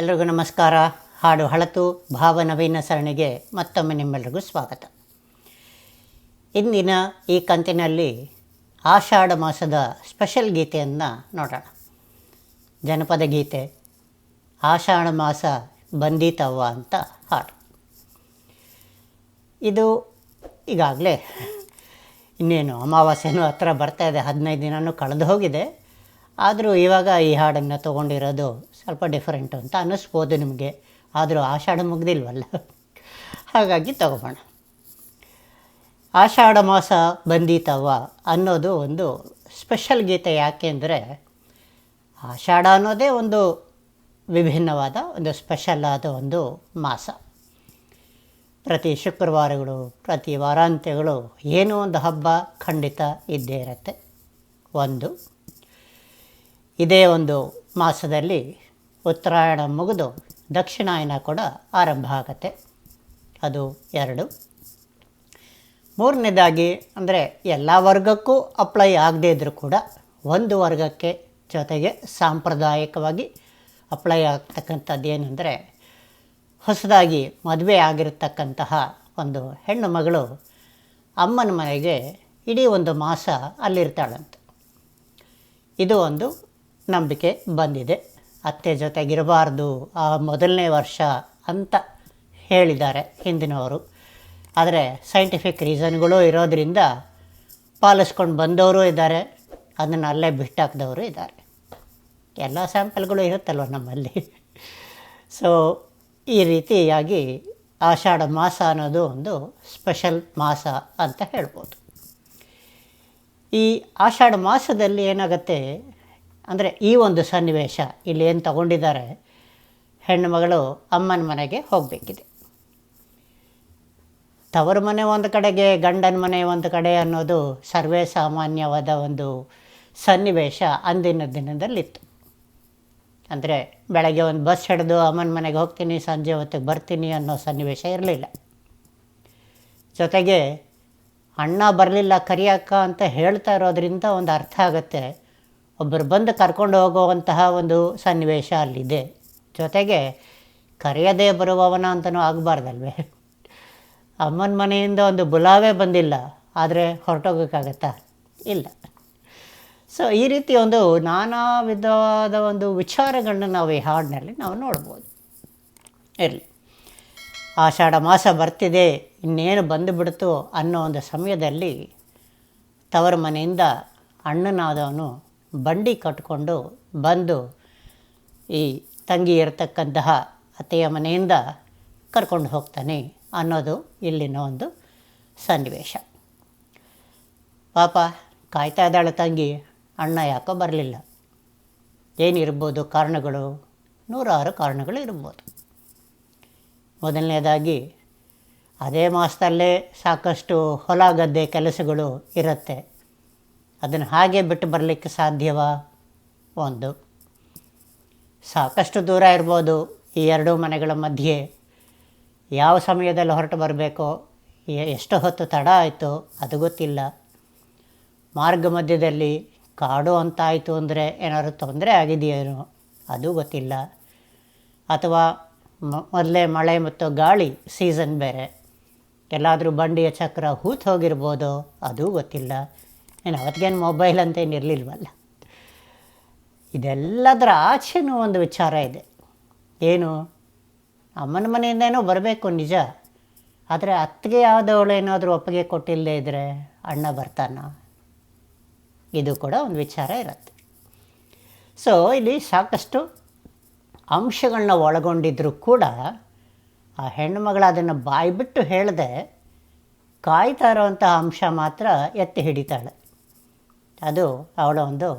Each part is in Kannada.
ಎಲ್ರಿಗೂ ನಮಸ್ಕಾರ. ಹಾಡು ಹಳತು ಭಾವನವೀನ ಸರಣಿಗೆ ಮತ್ತೊಮ್ಮೆ ನಿಮ್ಮೆಲ್ಲರಿಗೂ ಸ್ವಾಗತ. ಇಂದಿನ ಈ ಕಂತಿನಲ್ಲಿ ಆಷಾಢ ಮಾಸದ ಸ್ಪೆಷಲ್ ಗೀತೆಯನ್ನು ನೋಡೋಣ. ಜನಪದ ಗೀತೆ ಆಷಾಢ ಮಾಸ ಬಂದೀತವ್ವ ಅಂತ ಹಾಡು. ಇದು ಈಗಾಗಲೇ ಇನ್ನೇನು ಅಮಾವಾಸ್ಯೆನೂ ಹತ್ರ ಬರ್ತಾಯಿದೆ, 15 ದಿನವೂ ಕಳೆದು ಹೋಗಿದೆ. ಆದರೂ ಇವಾಗ ಈ ಹಾಡನ್ನು ತೊಗೊಂಡಿರೋದು ಸ್ವಲ್ಪ ಡಿಫರೆಂಟು ಅಂತ ಅನ್ನಿಸ್ಬೋದು ನಿಮಗೆ. ಆದರೂ ಆಷಾಢ ಮುಗ್ದಿಲ್ವಲ್ಲ, ಹಾಗಾಗಿ ತಗೊಬೋಣ. ಆಷಾಢ ಮಾಸ ಬಂದೀತವ್ವ ಅನ್ನೋದು ಒಂದು ಸ್ಪೆಷಲ್ ಗೀತೆ. ಯಾಕೆಂದರೆ ಆಷಾಢ ಅನ್ನೋದೇ ಒಂದು ವಿಭಿನ್ನವಾದ ಒಂದು ಸ್ಪೆಷಲ್ ಆದ ಒಂದು ಮಾಸ. ಪ್ರತಿ ಶುಕ್ರವಾರಗಳು, ಪ್ರತಿ ವಾರಾಂತ್ಯಗಳು ಏನೋ ಒಂದು ಹಬ್ಬ ಖಂಡಿತ ಇದ್ದೇ ಇರುತ್ತೆ. ಇದೇ ಒಂದು ಮಾಸದಲ್ಲಿ ಉತ್ತರಾಯಣ ಮುಗಿದು ದಕ್ಷಿಣಾಯನ ಕೂಡ ಆರಂಭ ಆಗುತ್ತೆ. ಅದು 2. ಮೂರನೇದಾಗಿ ಅಂದರೆ ಎಲ್ಲ ವರ್ಗಕ್ಕೂ ಅಪ್ಲೈ ಆಗದೇ ಇದ್ದರೂ ಕೂಡ ಒಂದು ವರ್ಗಕ್ಕೆ ಜೊತೆಗೆ ಸಾಂಪ್ರದಾಯಿಕವಾಗಿ ಅಪ್ಲೈ ಆಗ್ತಕ್ಕಂಥದ್ದು ಏನಂದರೆ, ಹೊಸದಾಗಿ ಮದುವೆ ಆಗಿರತಕ್ಕಂತಹ ಒಂದು ಹೆಣ್ಣು ಮಗಳು ಅಮ್ಮನ ಮನೆಗೆ ಇಡೀ ಒಂದು ಮಾಸ ಅಲ್ಲಿರ್ತಾಳಂತೆ. ಇದು ಒಂದು ನಂಬಿಕೆ ಬಂದಿದೆ. ಅತ್ತೆ ಜೊತೆಗಿರಬಾರ್ದು ಆ ಮೊದಲನೇ ವರ್ಷ ಅಂತ ಹೇಳಿದ್ದಾರೆ ಹಿಂದಿನವರು. ಆದರೆ ಸೈಂಟಿಫಿಕ್ ರೀಸನ್ಗಳು ಇರೋದರಿಂದ ಪಾಲಿಸ್ಕೊಂಡು ಬಂದವರು ಇದ್ದಾರೆ, ಅದನ್ನು ಅಲ್ಲೇ ಬಿಟ್ಟಾಕಿದವರು ಇದ್ದಾರೆ. ಎಲ್ಲ ಸ್ಯಾಂಪಲ್ಗಳು ಇರುತ್ತಲ್ವ ನಮ್ಮಲ್ಲಿ. ಸೊ ಈ ರೀತಿಯಾಗಿ ಆಷಾಢ ಮಾಸ ಅನ್ನೋದು ಒಂದು ಸ್ಪೆಷಲ್ ಮಾಸ ಅಂತ ಹೇಳ್ಬೋದು. ಈ ಆಷಾಢ ಮಾಸದಲ್ಲಿ ಏನಾಗುತ್ತೆ ಅಂದರೆ, ಈ ಒಂದು ಸನ್ನಿವೇಶ ಇಲ್ಲಿ ಏನು ತಗೊಂಡಿದ್ದಾರೆ, ಹೆಣ್ಣು ಮಗಳು ಅಮ್ಮನ ಮನೆಗೆ ಹೋಗಬೇಕಿದೆ. ತವರು ಮನೆ ಒಂದು ಕಡೆಗೆ, ಗಂಡನ ಮನೆ ಒಂದು ಕಡೆ ಅನ್ನೋದು ಸರ್ವೇ ಸಾಮಾನ್ಯವಾದ ಒಂದು ಸನ್ನಿವೇಶ ಅಂದಿನ ದಿನದಲ್ಲಿತ್ತು. ಅಂದರೆ ಬೆಳಗ್ಗೆ ಒಂದು ಬಸ್ ಹಿಡಿದು ಅಮ್ಮನ ಮನೆಗೆ ಹೋಗ್ತೀನಿ, ಸಂಜೆ ಹೊತ್ತಿಗೆ ಬರ್ತೀನಿ ಅನ್ನೋ ಸನ್ನಿವೇಶ ಇರಲಿಲ್ಲ. ಜೊತೆಗೆ ಅಣ್ಣ ಬರಲಿಲ್ಲ ಕರಿಯಕ್ಕ ಅಂತ ಹೇಳ್ತಾ ಇರೋದ್ರಿಂದ ಒಂದು ಅರ್ಥ ಆಗುತ್ತೆ, ಒಬ್ಬರು ಬಂದು ಕರ್ಕೊಂಡು ಹೋಗುವಂತಹ ಒಂದು ಸನ್ನಿವೇಶ ಅಲ್ಲಿದೆ. ಜೊತೆಗೆ ಕರೆಯದೇ ಬರುವವನ ಅಂತಲೂ ಆಗಬಾರ್ದಲ್ವೇ. ಅಮ್ಮನ ಮನೆಯಿಂದ ಒಂದು ಬುಲಾವೇ ಬಂದಿಲ್ಲ, ಆದರೆ ಹೊರಟೋಗೋಕ್ಕಾಗತ್ತಾ? ಇಲ್ಲ. ಸೊ ಈ ರೀತಿ ಒಂದು ನಾನಾ ವಿಧವಾದ ಒಂದು ವಿಚಾರಗಳನ್ನ ನಾವು ಈ ಹಾಡಿನಲ್ಲಿ ನಾವು ನೋಡ್ಬೋದು. ಇರಲಿ, ಆಷಾಢ ಮಾಸ ಬರ್ತಿದೆ, ಇನ್ನೇನು ಬಂದುಬಿಡ್ತು ಅನ್ನೋ ಒಂದು ಸಮಯದಲ್ಲಿ ತವರ ಮನೆಯಿಂದ ಅಣ್ಣನಾದವನು ಬಂಡಿ ಕಟ್ಕೊಂಡು ಬಂದು ಈ ತಂಗಿ ಇರತಕ್ಕಂತಹ ಅತ್ತೆಯ ಮನೆಯಿಂದ ಕರ್ಕೊಂಡು ಹೋಗ್ತಾನೆ ಅನ್ನೋದು ಇಲ್ಲಿನ ಒಂದು ಸನ್ನಿವೇಶ. ಪಾಪ ಕಾಯ್ತಾ ಇದ್ದಾಳೆ ತಂಗಿ, ಅಣ್ಣ ಯಾಕೋ ಬರಲಿಲ್ಲ. ಏನಿರ್ಬೋದು ಕಾರಣಗಳು? 100 ಕಾರಣಗಳು ಇರ್ಬೋದು. ಮೊದಲನೇದಾಗಿ ಅದೇ ಮಾಸದಲ್ಲೇ ಸಾಕಷ್ಟು ಹೊಲ ಗದ್ದೆ ಕೆಲಸಗಳು ಇರುತ್ತೆ, ಅದನ್ನು ಹಾಗೆ ಬಿಟ್ಟು ಬರಲಿಕ್ಕೆ ಸಾಧ್ಯವಾ? ಒಂದು, ಸಾಕಷ್ಟು ದೂರ ಇರ್ಬೋದು ಈ 2 ಮನೆಗಳ ಮಧ್ಯೆ. ಯಾವ ಸಮಯದಲ್ಲಿ ಹೊರಟು ಬರಬೇಕೋ, ಎಷ್ಟು ಹೊತ್ತು ತಡ ಆಯಿತು ಅದು ಗೊತ್ತಿಲ್ಲ. ಮಾರ್ಗ ಮಧ್ಯದಲ್ಲಿ ಕಾಡು ಅಂತಾಯಿತು ಅಂದರೆ ಏನಾದರೂ ತೊಂದರೆ ಆಗಿದೆಯೇನೋ ಅದು ಗೊತ್ತಿಲ್ಲ. ಅಥವಾ ಮೊದಲೇ ಮಳೆ ಮತ್ತು ಗಾಳಿ ಸೀಸನ್ ಬೇರೆ, ಎಲ್ಲಾದರೂ ಬಂಡಿಯ ಚಕ್ರ ಹೂತು ಹೋಗಿರ್ಬೋದು ಅದು ಗೊತ್ತಿಲ್ಲ. ಏನು ಅವತ್ತಿಗೇನು ಮೊಬೈಲ್ ಅಂತೇನು ಇರಲಿಲ್ವಲ್ಲ. ಇದೆಲ್ಲದರ ಆಚೆನೂ ಒಂದು ವಿಚಾರ ಇದೆ. ಏನು, ಅಮ್ಮನ ಮನೆಯಿಂದೇನೋ ಬರಬೇಕು ನಿಜ, ಆದರೆ ಅತ್ತಿಗೆ ಆದವಳು ಏನಾದರೂ ಒಪ್ಪಿಗೆ ಕೊಟ್ಟಿಲ್ಲದೆ ಇದ್ದರೆ ಅಣ್ಣ ಬರ್ತಾನ? ಇದು ಕೂಡ ಒಂದು ವಿಚಾರ ಇರುತ್ತೆ. ಸೊ ಇಲ್ಲಿ ಸಾಕಷ್ಟು ಅಂಶಗಳನ್ನ ಒಳಗೊಂಡಿದ್ದರೂ ಕೂಡ ಆ ಹೆಣ್ಣುಮಗಳು ಅದನ್ನು ಬಾಯ್ಬಿಟ್ಟು ಹೇಳದೆ ಕಾಯ್ತಾ ಇರೋವಂಥ ಅಂಶ ಮಾತ್ರ ಎತ್ತಿ ಹಿಡಿತಾಳೆ. ಅದು ಅವಳ ಒಂದು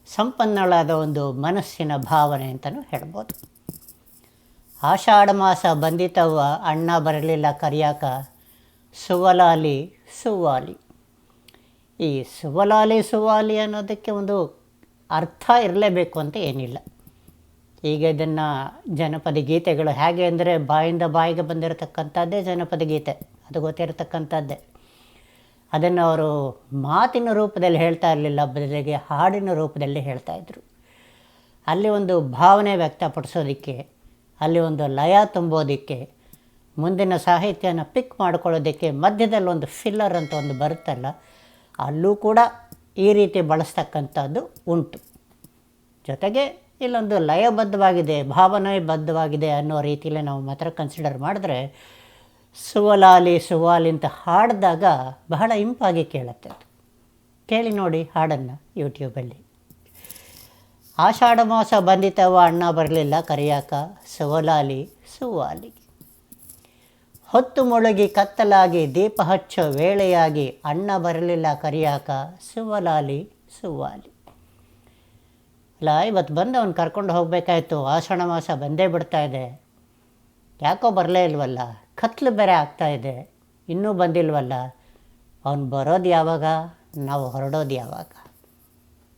ಸಂಪನ್ನಳಾದ ಒಂದು ಮನಸ್ಸಿನ ಭಾವನೆ ಅಂತಲೂ ಹೇಳ್ಬೋದು. ಆಷಾಢ ಮಾಸ ಬಂದಿತವ್ವ, ಅಣ್ಣ ಬರಲಿಲ್ಲ ಕರಿಯಾಕ, ಸುವಲಾಲಿ ಸುವಾಲಿ. ಈ ಸುವಲಾಲಿ ಸುವಾಲಿ ಅನ್ನೋದಕ್ಕೆ ಒಂದು ಅರ್ಥ ಇರಲೇಬೇಕು ಅಂತ ಏನಿಲ್ಲ. ಈಗ ಇದನ್ನು ಜನಪದ ಗೀತೆಗಳು ಹೇಗೆ ಅಂದರೆ, ಬಾಯಿಂದ ಬಾಯಿಗೆ ಬಂದಿರತಕ್ಕಂಥದ್ದೇ ಜನಪದ ಗೀತೆ, ಅದು ಗೊತ್ತಿರತಕ್ಕಂಥದ್ದೇ. ಅದನ್ನು ಅವರು ಮಾತಿನ ರೂಪದಲ್ಲಿ ಹೇಳ್ತಾ ಇರಲಿಲ್ಲ, ಬದಲಿಗೆ ಹಾಡಿನ ರೂಪದಲ್ಲಿ ಹೇಳ್ತಾಯಿದ್ರು. ಅಲ್ಲಿ ಒಂದು ಭಾವನೆ ವ್ಯಕ್ತಪಡಿಸೋದಕ್ಕೆ, ಅಲ್ಲಿ ಒಂದು ಲಯ ತುಂಬೋದಕ್ಕೆ, ಮುಂದಿನ ಸಾಹಿತ್ಯನ ಪಿಕ್ ಮಾಡ್ಕೊಳ್ಳೋದಕ್ಕೆ ಮಧ್ಯದಲ್ಲಿ ಒಂದು ಫಿಲ್ಲರ್ ಅಂತ ಒಂದು ಬರುತ್ತಲ್ಲ, ಅಲ್ಲೂ ಕೂಡ ಈ ರೀತಿ ಬಳಸ್ತಕ್ಕಂಥದ್ದು ಉಂಟು. ಜೊತೆಗೆ ಇಲ್ಲೊಂದು ಲಯಬದ್ಧವಾಗಿದೆ, ಭಾವನಾಬದ್ಧವಾಗಿದೆ ಅನ್ನೋ ರೀತಿಯಲ್ಲಿ ನಾವು ಮಾತ್ರ ಕನ್ಸಿಡರ್ ಮಾಡಿದ್ರೆ ಸುವಲಾಲಿ ಸುವಾಲಿ ಅಂತ ಹಾಡಿದಾಗ ಬಹಳ ಇಂಪಾಗಿ ಕೇಳುತ್ತೆ. ಅದು ಕೇಳಿ ನೋಡಿ ಹಾಡನ್ನು ಯೂಟ್ಯೂಬಲ್ಲಿ. ಆಷಾಢ ಮಾಸ ಬಂದಿತವ ಅಣ್ಣ ಬರಲಿಲ್ಲ ಕರಿಯಾಕ, ಸುವಲಾಲಿ ಸುವಾಲಿ. ಹೊತ್ತು ಮುಳುಗಿ ಕತ್ತಲಾಗಿ ದೀಪ ಹಚ್ಚೋ ವೇಳೆಯಾಗಿ ಅಣ್ಣ ಬರಲಿಲ್ಲ ಕರಿಯಾಕ, ಸುವಲಾಲಿ ಸುವಾಲಿ. ಅಲ್ಲ, ಇವತ್ತು ಬಂದು ಅವ್ನು ಕರ್ಕೊಂಡು ಹೋಗಬೇಕಾಯ್ತು, ಆಷಾಢ ಮಾಸ ಬಂದೇ ಬಿಡ್ತಾಯಿದೆ, ಯಾಕೋ ಬರಲೇ ಇಲ್ವಲ್ಲ, ಕತ್ಲು ಬೇರೆ ಆಗ್ತಾಯಿದೆ, ಇನ್ನೂ ಬಂದಿಲ್ವಲ್ಲ, ಅವನು ಬರೋದು ಯಾವಾಗ, ನಾವು ಹೊರಡೋದು ಯಾವಾಗ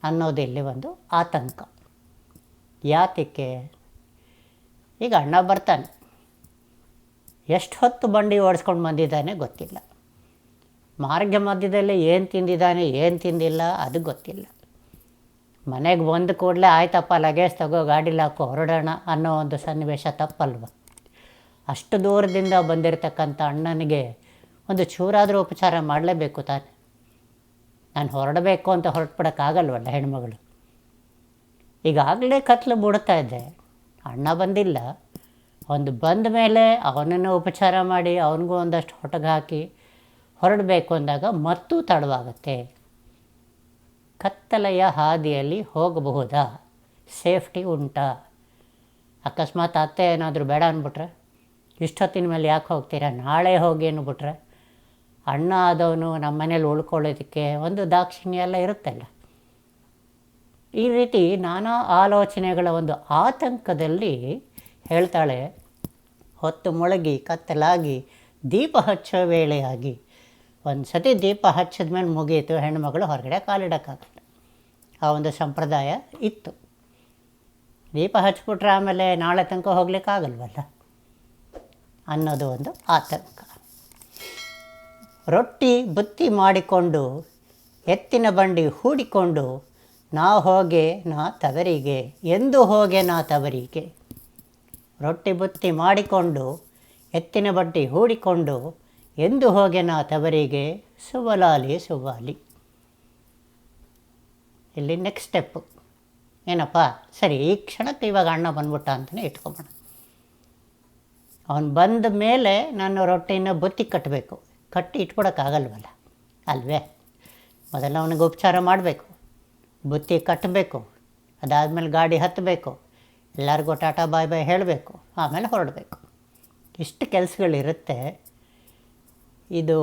ಅನ್ನೋದು ಇಲ್ಲಿ ಒಂದು ಆತಂಕ. ಯಾತಕ್ಕೆ? ಈಗ ಅಣ್ಣ ಬರ್ತಾನೆ, ಎಷ್ಟು ಹೊತ್ತು ಬಂಡಿ ಓಡಿಸ್ಕೊಂಡು ಬಂದಿದ್ದಾನೆ ಗೊತ್ತಿಲ್ಲ, ಮಾರ್ಗ ಮಧ್ಯದಲ್ಲಿ ಏನು ತಿಂದಿದ್ದಾನೆ ಏನು ತಿಂದಿಲ್ಲ ಅದು ಗೊತ್ತಿಲ್ಲ. ಮನೆಗೆ ಬಂದ ಕೂಡಲೇ ಆಯ್ತಪ್ಪ ಲಗೇಜ್ ತಗೋ ಗಾಡೀಲಿ ಹಾಕೋ ಹೊರಡೋಣ ಅನ್ನೋ ಒಂದು ಸನ್ನಿವೇಶ ತಪ್ಪಲ್ವ? ಅಷ್ಟು ದೂರದಿಂದ ಬಂದಿರತಕ್ಕಂಥ ಅಣ್ಣನಿಗೆ ಒಂದು ಚೂರಾದರೂ ಉಪಚಾರ ಮಾಡಲೇಬೇಕು ತಾನೆ. ನಾನು ಹೊರಡಬೇಕು ಅಂತ ಹೊರಟ್ಬಿಡೋಕ್ಕಾಗಲ್ವಲ್ಲ ಹೆಣ್ಮಗಳು. ಈಗಾಗಲೇ ಕತ್ಲು ಬಿಡ್ತಾ ಇದ್ದೆ, ಅಣ್ಣ ಬಂದಿಲ್ಲ, ಒಂದು ಬಂದ ಮೇಲೆ ಅವನನ್ನು ಉಪಚಾರ ಮಾಡಿ ಅವನಿಗೂ ಒಂದಷ್ಟು ಹೊಟ್ಟಗೆ ಹಾಕಿ ಹೊರಡಬೇಕು ಅಂದಾಗ ಮತ್ತೂ ತಡವಾಗುತ್ತೆ. ಕತ್ತಲೆಯ ಹಾದಿಯಲ್ಲಿ ಹೋಗಬಹುದಾ? ಸೇಫ್ಟಿ ಉಂಟಾ? ಅಕಸ್ಮಾತ್ ಅತ್ತೆ ಏನಾದರೂ ಬೇಡ ಅಂದ್ಬಿಟ್ರೆ, ಇಷ್ಟೊತ್ತಿನ ಮೇಲೆ ಯಾಕೆ ಹೋಗ್ತೀರಾ, ನಾಳೆ ಹೋಗಿ ಅಂದ್ಬಿಟ್ರೆ, ಅಣ್ಣ ಆದವನು ನಮ್ಮ ಮನೇಲಿ ಉಳ್ಕೊಳ್ಳೋದಕ್ಕೆ ಒಂದು ದಾಕ್ಷಿಣ್ಯ ಎಲ್ಲ ಇರುತ್ತಲ್ಲ. ಈ ರೀತಿ ನಾನಾ ಆಲೋಚನೆಗಳ ಒಂದು ಆತಂಕದಲ್ಲಿ ಹೇಳ್ತಾಳೆ, ಹೊತ್ತು ಮುಳುಗಿ ಕತ್ತಲಾಗಿ ದೀಪ ಹಚ್ಚೋ ವೇಳೆಯಾಗಿ. ಒಂದು ಸತಿ ದೀಪ ಹಚ್ಚಿದ ಮೇಲೆ ಮುಗಿಯಿತು, ಹೆಣ್ಣುಮಗಳು ಹೊರಗಡೆ ಕಾಲಿಡೋಕ್ಕಾಗಲ್ಲ. ಆ ಒಂದು ಸಂಪ್ರದಾಯ ಇತ್ತು. ದೀಪ ಹಚ್ಬಿಟ್ರೆ ಆಮೇಲೆ ನಾಳೆ ತನಕ ಹೋಗ್ಲಿಕ್ಕಾಗಲ್ವಲ್ಲ ಅನ್ನೋದು ಒಂದು ಆತಂಕ. ರೊಟ್ಟಿ ಬುತ್ತಿ ಮಾಡಿಕೊಂಡು ಎತ್ತಿನ ಬಂಡಿ ಹೂಡಿಕೊಂಡು ನಾ ಹೋಗೆ ನಾ ತವರಿಗೆ, ಎಂದು ಹೋಗೆ ನಾ ತವರಿಗೆ. ರೊಟ್ಟಿ ಬುತ್ತಿ ಮಾಡಿಕೊಂಡು ಎತ್ತಿನ ಬಂಡಿ ಹೂಡಿಕೊಂಡು ಎಂದು ಹೋಗೆ ನಾ ತವರಿಗೆ, ಸುವಲಾಲಿ ಸುವಾಲಿ. ಇಲ್ಲಿ ನೆಕ್ಸ್ಟ್ ಸ್ಟೆಪ್ಪು ಏನಪ್ಪ, ಸರಿ ಈ ಕ್ಷಣಕ್ಕೆ ಇವಾಗ ಅಣ್ಣ ಬಂದ್ಬಿಟ್ಟ ಅಂತಲೇ ಇಟ್ಕೊಂಬೋಣ. ಅವನು ಬಂದ ಮೇಲೆ ನಾನು ರೊಟ್ಟಿನ ಬುತ್ತಿ ಕಟ್ಟಬೇಕು, ಕಟ್ಟಿ ಇಟ್ಕೊಡೋಕ್ಕಾಗಲ್ವಲ್ಲ ಅಲ್ವೇ? ಮೊದಲು ಅವನಿಗೆ ಉಪಚಾರ ಮಾಡಬೇಕು, ಬುತ್ತಿ ಕಟ್ಟಬೇಕು, ಅದಾದಮೇಲೆ ಗಾಡಿ ಹತ್ತಬೇಕು, ಎಲ್ಲರಿಗೂ ಟಾಟಾ ಬಾಯ್ ಬಾಯ್ ಹೇಳಬೇಕು, ಆಮೇಲೆ ಹೊರಡಬೇಕು. ಇಷ್ಟು ಕೆಲಸಗಳಿರುತ್ತೆ. ಇದು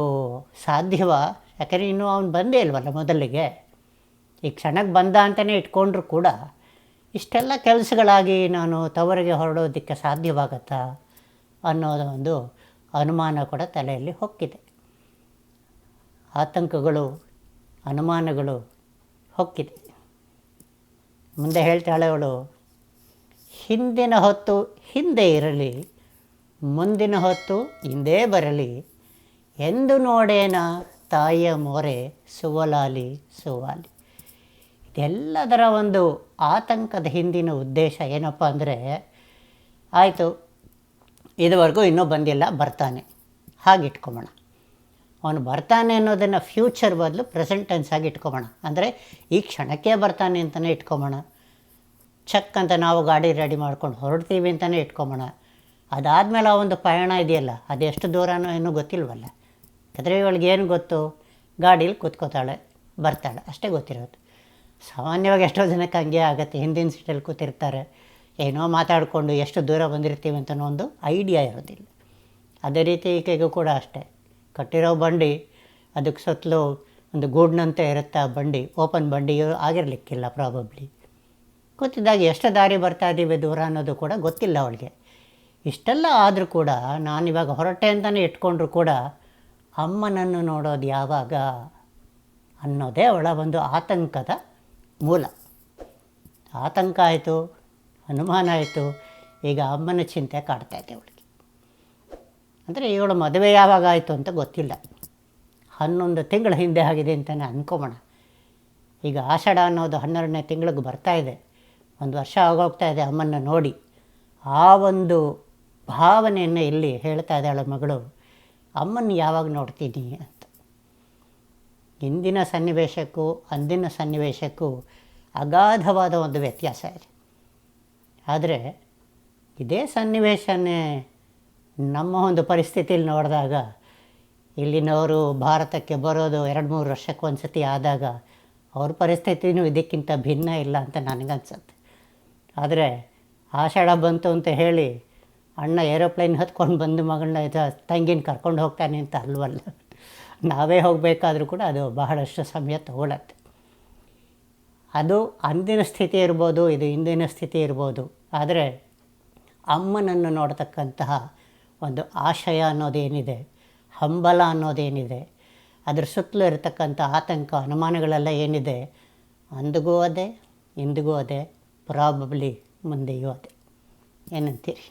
ಸಾಧ್ಯವಾ? ಯಾಕಂದರೆ ಇನ್ನೂ ಅವನು ಬಂದೇ ಇಲ್ವಲ್ಲ ಮೊದಲಿಗೆ. ಈ ಕ್ಷಣಕ್ಕೆ ಬಂದ ಅಂತಲೇ ಇಟ್ಕೊಂಡ್ರೂ ಕೂಡ ಇಷ್ಟೆಲ್ಲ ಕೆಲಸಗಳಾಗಿ ನಾನು ತವರಿಗೆ ಹೊರಡೋದಕ್ಕೆ ಸಾಧ್ಯವಾಗತ್ತಾ ಅನ್ನೋದು ಒಂದು ಅನುಮಾನ ಕೂಡ ತಲೆಯಲ್ಲಿ ಹೊಕ್ಕಿದೆ. ಆತಂಕಗಳು, ಅನುಮಾನಗಳು ಹೊಕ್ಕಿದೆ. ಮುಂದೆ ಹೇಳ್ತಾಳೆ ಅವಳು, ಹಿಂದಿನ ಹೊತ್ತು ಹಿಂದೆ ಇರಲಿ, ಮುಂದಿನ ಹೊತ್ತು ಹಿಂದೇ ಬರಲಿ, ಎಂದು ನೋಡೇನ ತಾಯಿಯ ಮೋರೆ, ಸುವಲಾಲಿ ಸುವಾಲಿ. ಇದೆಲ್ಲದರ ಒಂದು ಆತಂಕದ ಹಿಂದಿನ ಉದ್ದೇಶ ಏನಪ್ಪ ಅಂದರೆ, ಆಯಿತು ಇದುವರೆಗೂ ಇನ್ನೂ ಬಂದಿಲ್ಲ, ಬರ್ತಾನೆ, ಹಾಗೆ ಇಟ್ಕೊಬೋಣ. ಅವನು ಬರ್ತಾನೆ ಅನ್ನೋದನ್ನು ಫ್ಯೂಚರ್ ಬದಲು ಪ್ರೆಸೆಂಟ್ ಟೆನ್ಸ್ ಆಗಿ ಇಟ್ಕೊಬೋಣ. ಅಂದರೆ ಈ ಕ್ಷಣಕ್ಕೆ ಬರ್ತಾನೆ ಅಂತಲೇ ಇಟ್ಕೊಬೋಣ. ಚಕ್ ಅಂತ ನಾವು ಗಾಡಿ ರೆಡಿ ಮಾಡ್ಕೊಂಡು ಹೊರಡ್ತೀವಿ ಅಂತಲೇ ಇಟ್ಕೊಬೋಣ. ಅದಾದಮೇಲೆ ಆ ಒಂದು ಪಯಣ ಇದೆಯಲ್ಲ, ಅದೆಷ್ಟು ದೂರನೋ ಏನೂ ಗೊತ್ತಿಲ್ವಲ್ಲ. ಯಾಕಂದರೆ ಇವಳಿಗೆ ಏನು ಗೊತ್ತು, ಗಾಡೀಲಿ ಕೂತ್ಕೋತಾಳೆ ಬರ್ತಾಳೆ ಅಷ್ಟೇ ಗೊತ್ತಿರೋದು. ಸಾಮಾನ್ಯವಾಗಿ ಎಷ್ಟೋ ಜನಕ್ಕೆ ಹಂಗೆ ಆಗುತ್ತೆ, ಹಿಂದಿನ ಸೀಟಲ್ಲಿ ಕೂತಿರ್ತಾರೆ, ಏನೋ ಮಾತಾಡಿಕೊಂಡು ಎಷ್ಟು ದೂರ ಬಂದಿರ್ತೀವಿ ಅಂತಲೂ ಒಂದು ಐಡಿಯಾ ಇರೋದಿಲ್ಲ. ಅದೇ ರೀತಿ ಈಕೆಗೂ ಕೂಡ ಅಷ್ಟೇ, ಕಟ್ಟಿರೋ ಬಂಡಿ ಅದಕ್ಕೆ ಸುತ್ತಲೂ ಒಂದು ಗೂಡ್ನಂತೆ ಇರುತ್ತೆ. ಆ ಬಂಡಿ ಓಪನ್ ಬಂಡಿ ಆಗಿರಲಿಕ್ಕಿಲ್ಲ ಪ್ರಾಬಬ್ಲಿ. ಕೂತಿದ್ದಾಗ ಎಷ್ಟು ದಾರಿ ಬರ್ತಾ ಇದ್ದೀವಿ ದೂರ ಅನ್ನೋದು ಕೂಡ ಗೊತ್ತಿಲ್ಲ ಅವಳಿಗೆ. ಇಷ್ಟೆಲ್ಲ ಆದರೂ ಕೂಡ ನಾನಿವಾಗ ಹೊರಟೆ ಅಂತಲೇ ಇಟ್ಕೊಂಡ್ರು ಕೂಡ ಅಮ್ಮನನ್ನು ನೋಡೋದು ಯಾವಾಗ ಅನ್ನೋದೇ ಅವಳ ಒಂದು ಆತಂಕದ ಮೂಲ. ಆತಂಕ ಆಯಿತು, ಅನುಮಾನ ಆಯಿತು, ಈಗ ಅಮ್ಮನ ಚಿಂತೆ ಕಾಡ್ತಾಯಿದೆ ಅವಳಿಗೆ. ಅಂದರೆ ಇವಳು ಮದುವೆ ಯಾವಾಗ ಆಯಿತು ಅಂತ ಗೊತ್ತಿಲ್ಲ, 11 ತಿಂಗಳ ಹಿಂದೆ ಆಗಿದೆ ಅಂತಲೇ ಅಂದ್ಕೊಬೋಣ. ಈಗ ಆಷಾಢ ಅನ್ನೋದು 12ನೇ ತಿಂಗಳಿಗೆ ಬರ್ತಾಯಿದೆ. 1 ವರ್ಷ ಆಗೋಗ್ತಾ ಇದೆ ಅಮ್ಮನ್ನ ನೋಡಿ. ಆ ಒಂದು ಭಾವನೆಯನ್ನು ಇಲ್ಲಿ ಹೇಳ್ತಾ ಇದ್ದಾಳೆ ಮಗಳು, ಅಮ್ಮನ ಯಾವಾಗ ನೋಡ್ತೀನಿ ಅಂತ. ಇಂದಿನ ಸನ್ನಿವೇಶಕ್ಕೂ ಅಂದಿನ ಸನ್ನಿವೇಶಕ್ಕೂ ಅಗಾಧವಾದ ಒಂದು ವ್ಯತ್ಯಾಸ ಇದೆ. ಆದರೆ ಇದೇ ಸನ್ನಿವೇಶನೇ ನಮ್ಮ ಒಂದು ಪರಿಸ್ಥಿತಿಯಲ್ಲಿ ನೋಡಿದಾಗ, ಇಲ್ಲಿನವರು ಭಾರತಕ್ಕೆ ಬರೋದು 2-3 ವರ್ಷಕ್ಕೆ ಒಂದು ಸತಿ ಆದಾಗ ಅವ್ರ ಪರಿಸ್ಥಿತಿನೂ ಇದಕ್ಕಿಂತ ಭಿನ್ನ ಇಲ್ಲ ಅಂತ ನನಗನ್ಸುತ್ತೆ. ಆದರೆ ಆಷಾಢ ಬಂತು ಅಂತ ಹೇಳಿ ಅಣ್ಣ ಏರೋಪ್ಲೇನ್ ಹತ್ಕೊಂಡು ಬಂದು ಮಗಳನ್ನ ತಂಗಿನ ಕರ್ಕೊಂಡು ಹೋಗ್ತಾನೆ ಅಂತ ಅಲ್ವಲ್ಲ. ನಾವೇ ಹೋಗಬೇಕಾದ್ರೂ ಕೂಡ ಅದು ಬಹಳಷ್ಟು ಸಮಯ ತಗೊಳತ್ತೆ. ಅದು ಅಂದಿನ ಸ್ಥಿತಿ ಇರ್ಬೋದು, ಇದು ಇಂದಿನ ಸ್ಥಿತಿ ಇರ್ಬೋದು. ಆದರೆ ಅಮ್ಮನನ್ನು ನೋಡ್ತಕ್ಕಂತಹ ಒಂದು ಆಶಯ ಅನ್ನೋದೇನಿದೆ, ಹಂಬಲ ಅನ್ನೋದೇನಿದೆ, ಅದ್ರ ಸುತ್ತಲೂ ಇರತಕ್ಕಂಥ ಆತಂಕ ಅನುಮಾನಗಳೆಲ್ಲ ಏನಿದೆ, ಅಂದಿಗೂ ಅದೇ ಇಂದಿಗೂ ಅದೇ, ಪ್ರಾಬಬ್ಲಿ ಮುಂದೆಯೂ ಅದೇ. ಏನಂತೀರಿ?